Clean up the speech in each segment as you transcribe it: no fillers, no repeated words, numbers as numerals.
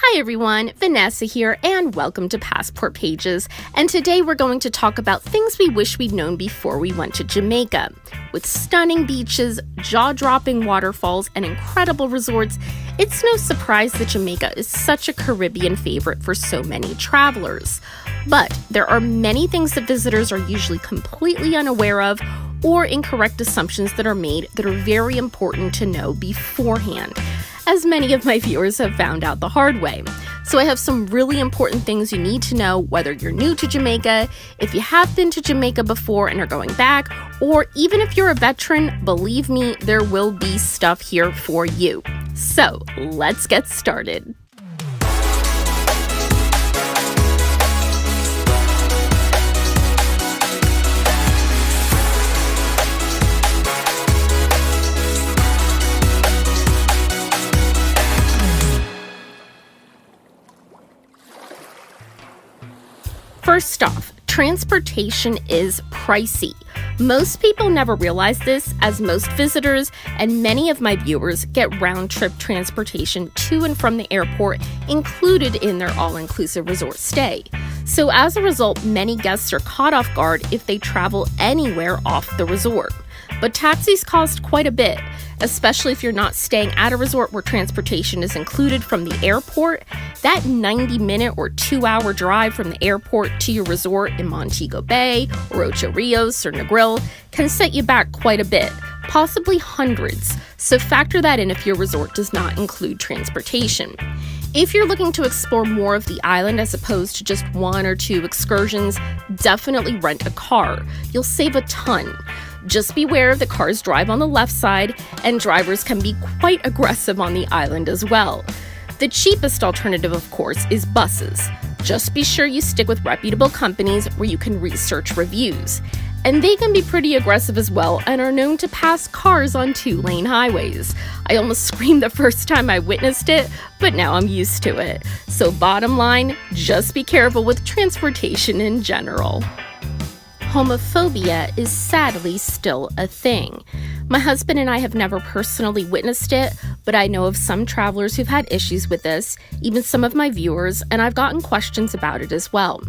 Hi everyone, Vanessa here, and welcome to Passport Pages. And today we're going to talk about things we wish we'd known before we went to Jamaica. With stunning beaches, jaw-dropping waterfalls, and incredible resorts, it's no surprise that Jamaica is such a Caribbean favorite for so many travelers. But there are many things that visitors are usually completely unaware of, or incorrect assumptions that are made that are very important to know beforehand, as many of my viewers have found out the hard way. So I have some really important things you need to know whether you're new to Jamaica, if you have been to Jamaica before and are going back, or even if you're a veteran, believe me, there will be stuff here for you. So let's get started. First off, transportation is pricey. Most people never realize this, as most visitors and many of my viewers get round-trip transportation to and from the airport included in their all-inclusive resort stay. So as a result, many guests are caught off guard if they travel anywhere off the resort. But taxis cost quite a bit, especially if you're not staying at a resort where transportation is included from the airport. That 90-minute or 2-hour drive from the airport to your resort in Montego Bay or Ocho Rios or Negril can set you back quite a bit, possibly hundreds. So factor that in if your resort does not include transportation. If you're looking to explore more of the island as opposed to just 1 or 2 excursions, definitely rent a car. You'll save a ton. Just beware that cars drive on the left side, and drivers can be quite aggressive on the island as well. The cheapest alternative, of course, is buses. Just be sure you stick with reputable companies where you can research reviews. And they can be pretty aggressive as well and are known to pass cars on 2-lane highways. I almost screamed the first time I witnessed it, but now I'm used to it. So bottom line, just be careful with transportation in general. Homophobia is sadly still a thing. My husband and I have never personally witnessed it, but I know of some travelers who've had issues with this, even some of my viewers, and I've gotten questions about it as well.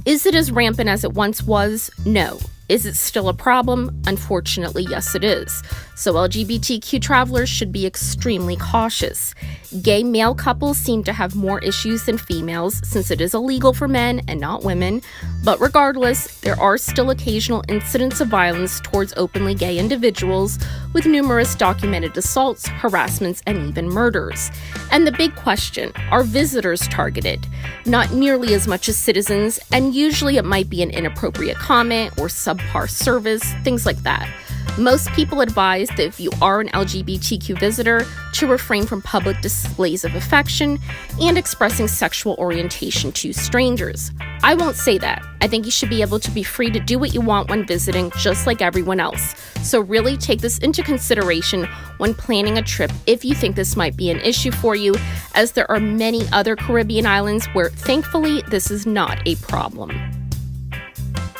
Is it as rampant as it once was? No. Is it still a problem? Unfortunately, yes it is. So LGBTQ travelers should be extremely cautious. Gay male couples seem to have more issues than females since it is illegal for men and not women. But regardless, there are still occasional incidents of violence towards openly gay individuals, with numerous documented assaults, harassments, and even murders. And the big question, are visitors targeted? Not nearly as much as citizens, and usually it might be an inappropriate comment or subpar service, things like that. Most people advise that if you are an LGBTQ visitor, to refrain from public displays of affection and expressing sexual orientation to strangers. I won't say that. I think you should be able to be free to do what you want when visiting, just like everyone else. So really take this into consideration when planning a trip if you think this might be an issue for you, as there are many other Caribbean islands where, thankfully, this is not a problem.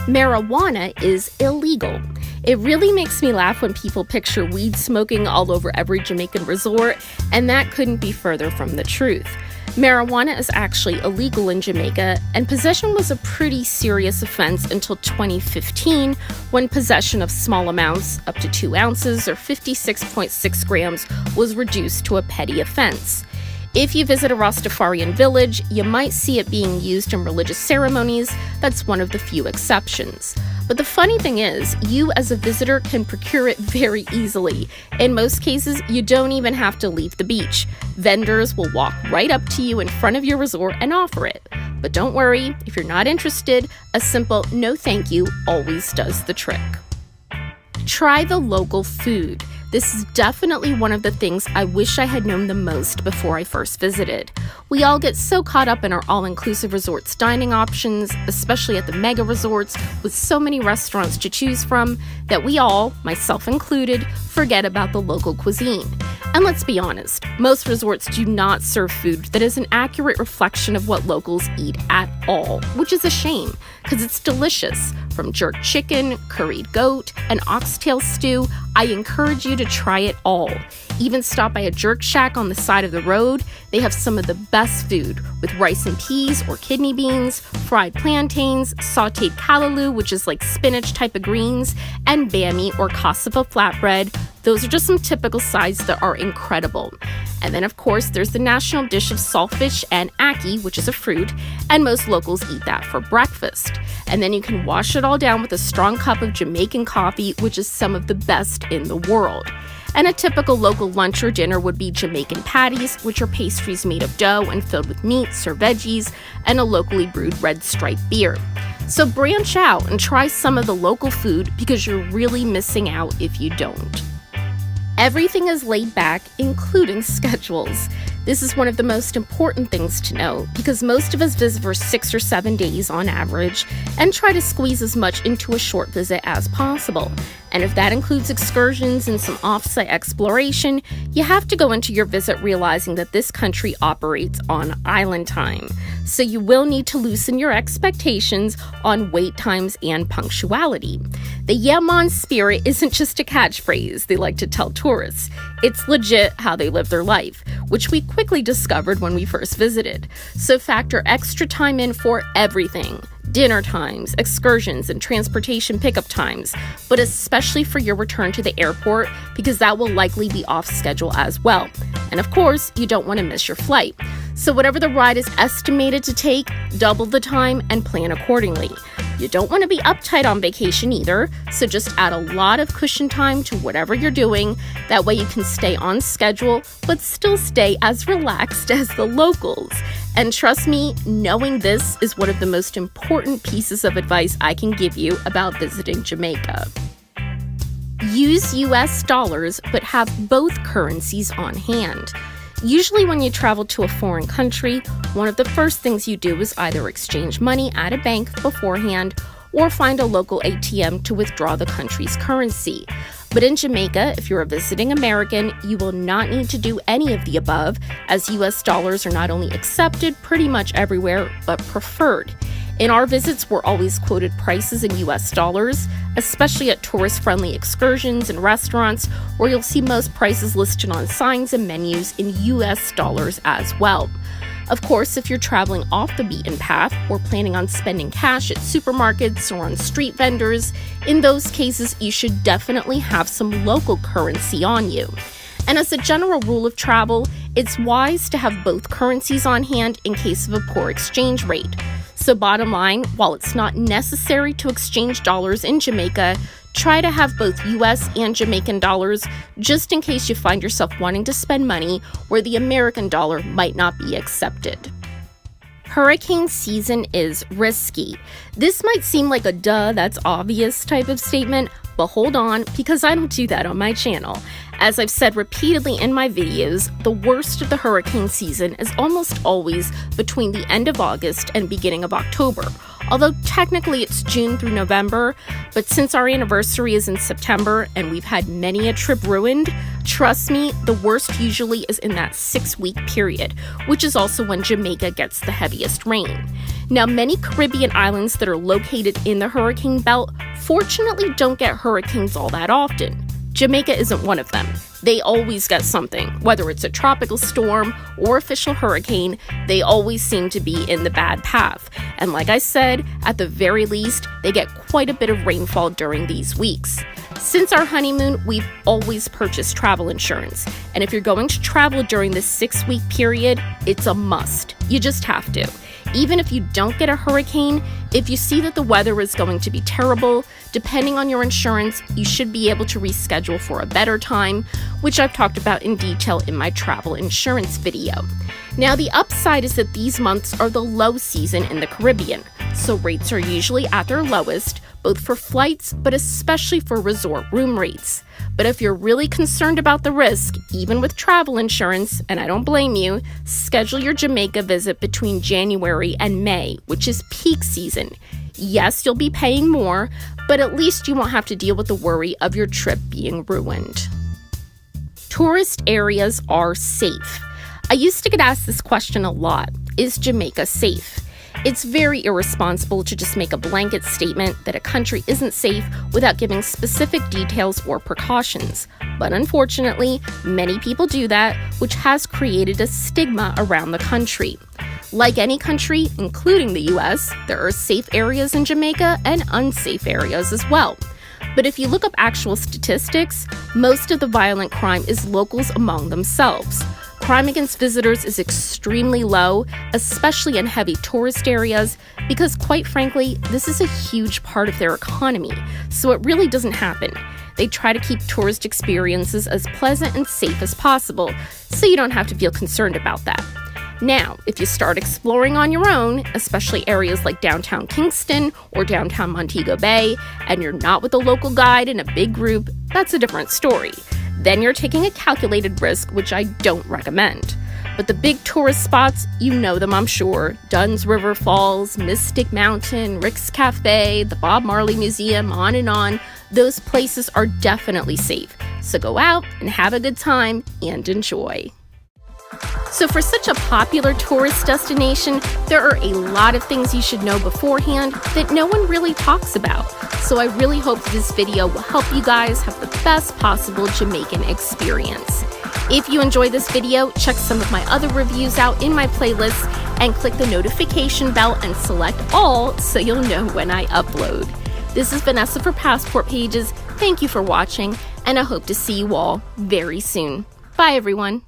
Marijuana is illegal. It really makes me laugh when people picture weed smoking all over every Jamaican resort, and that couldn't be further from the truth. Marijuana is actually illegal in Jamaica, and possession was a pretty serious offense until 2015, when possession of small amounts, up to 2 ounces or 56.6 grams, was reduced to a petty offense. If you visit a Rastafarian village, you might see it being used in religious ceremonies. That's one of the few exceptions. But the funny thing is, you as a visitor can procure it very easily. In most cases, you don't even have to leave the beach. Vendors will walk right up to you in front of your resort and offer it. But don't worry, if you're not interested, a simple no thank you always does the trick. Try the local food. This is definitely one of the things I wish I had known the most before I first visited. We all get so caught up in our all-inclusive resorts dining options, especially at the mega resorts with so many restaurants to choose from, that we all, myself included, forget about the local cuisine. And let's be honest, most resorts do not serve food that is an accurate reflection of what locals eat at all, which is a shame, because it's delicious. From jerk chicken, curried goat, and oxtail stew, I encourage you to try it all. Even stop by a jerk shack on the side of the road. They have some of the best food with rice and peas or kidney beans, fried plantains, sauteed callaloo, which is like spinach type of greens, and bami or cassava flatbread. Those are just some typical sides that are incredible. And then, of course, there's the national dish of saltfish and ackee, which is a fruit, and most locals eat that for breakfast. And then you can wash it all down with a strong cup of Jamaican coffee, which is some of the best in the world. And a typical local lunch or dinner would be Jamaican patties, which are pastries made of dough and filled with meats or veggies, and a locally brewed red stripe beer. So branch out and try some of the local food because you're really missing out if you don't. Everything is laid back, including schedules. This is one of the most important things to know because most of us visit for 6 or 7 days on average and try to squeeze as much into a short visit as possible. And if that includes excursions and some off-site exploration, you have to go into your visit realizing that this country operates on island time. So you will need to loosen your expectations on wait times and punctuality. The yeah man spirit isn't just a catchphrase they like to tell tourists. It's legit how they live their life, which we quickly discovered when we first visited. So factor extra time in for everything. Dinner times, excursions, and transportation pickup times, but especially for your return to the airport because that will likely be off schedule as well. And of course, you don't want to miss your flight. So whatever the ride is estimated to take, double the time and plan accordingly. You don't want to be uptight on vacation either, so just add a lot of cushion time to whatever you're doing. That way you can stay on schedule, but still stay as relaxed as the locals. And trust me, knowing this is one of the most important pieces of advice I can give you about visiting Jamaica. Use US dollars, but have both currencies on hand. Usually when you travel to a foreign country, one of the first things you do is either exchange money at a bank beforehand or find a local ATM to withdraw the country's currency. But in Jamaica, if you're a visiting American, you will not need to do any of the above, as US dollars are not only accepted pretty much everywhere, but preferred. In our visits, we're always quoted prices in US dollars, especially at tourist-friendly excursions and restaurants, where you'll see most prices listed on signs and menus in US dollars as well. Of course, if you're traveling off the beaten path or planning on spending cash at supermarkets or on street vendors, in those cases, you should definitely have some local currency on you. And as a general rule of travel, it's wise to have both currencies on hand in case of a poor exchange rate. So bottom line, while it's not necessary to exchange dollars in Jamaica, try to have both US and Jamaican dollars just in case you find yourself wanting to spend money where the American dollar might not be accepted. Hurricane season is risky. This might seem like a duh, that's obvious type of statement, but hold on, because I don't do that on my channel. As I've said repeatedly in my videos, the worst of the hurricane season is almost always between the end of August and beginning of October. Although technically it's June through November, but since our anniversary is in September and we've had many a trip ruined, trust me, the worst usually is in that 6-week period, which is also when Jamaica gets the heaviest rain. Now, many Caribbean islands that are located in the hurricane belt fortunately don't get hurricanes all that often. Jamaica isn't one of them. They always get something, whether it's a tropical storm or official hurricane, they always seem to be in the bad path. And like I said, at the very least, they get quite a bit of rainfall during these weeks. Since our honeymoon, we've always purchased travel insurance. And if you're going to travel during this 6-week period, it's a must. You just have to. Even if you don't get a hurricane, if you see that the weather is going to be terrible, depending on your insurance, you should be able to reschedule for a better time, which I've talked about in detail in my travel insurance video. Now, the upside is that these months are the low season in the Caribbean, so rates are usually at their lowest, both for flights, but especially for resort room rates. But if you're really concerned about the risk, even with travel insurance, and I don't blame you, schedule your Jamaica visit between January and May, which is peak season. Yes, you'll be paying more, but at least you won't have to deal with the worry of your trip being ruined. Tourist areas are safe. I used to get asked this question a lot. Is Jamaica safe? It's very irresponsible to just make a blanket statement that a country isn't safe without giving specific details or precautions. But unfortunately, many people do that, which has created a stigma around the country. Like any country, including the US, there are safe areas in Jamaica and unsafe areas as well. But if you look up actual statistics, most of the violent crime is locals among themselves. Crime against visitors is extremely low, especially in heavy tourist areas, because quite frankly, this is a huge part of their economy, so it really doesn't happen. They try to keep tourist experiences as pleasant and safe as possible, so you don't have to feel concerned about that. Now, if you start exploring on your own, especially areas like downtown Kingston or downtown Montego Bay, and you're not with a local guide in a big group, that's a different story. Then you're taking a calculated risk, which I don't recommend. But the big tourist spots, you know them I'm sure. Dunn's River Falls, Mystic Mountain, Rick's Cafe, the Bob Marley Museum, on, those places are definitely safe. So go out and have a good time and enjoy. So for such a popular tourist destination, there are a lot of things you should know beforehand that no one really talks about. So I really hope this video will help you guys have the best possible Jamaican experience. If you enjoyed this video, check some of my other reviews out in my playlist and click the notification bell and select all so you'll know when I upload. This is Vanessa for Passport Pages. Thank you for watching, and I hope to see you all very soon. Bye everyone.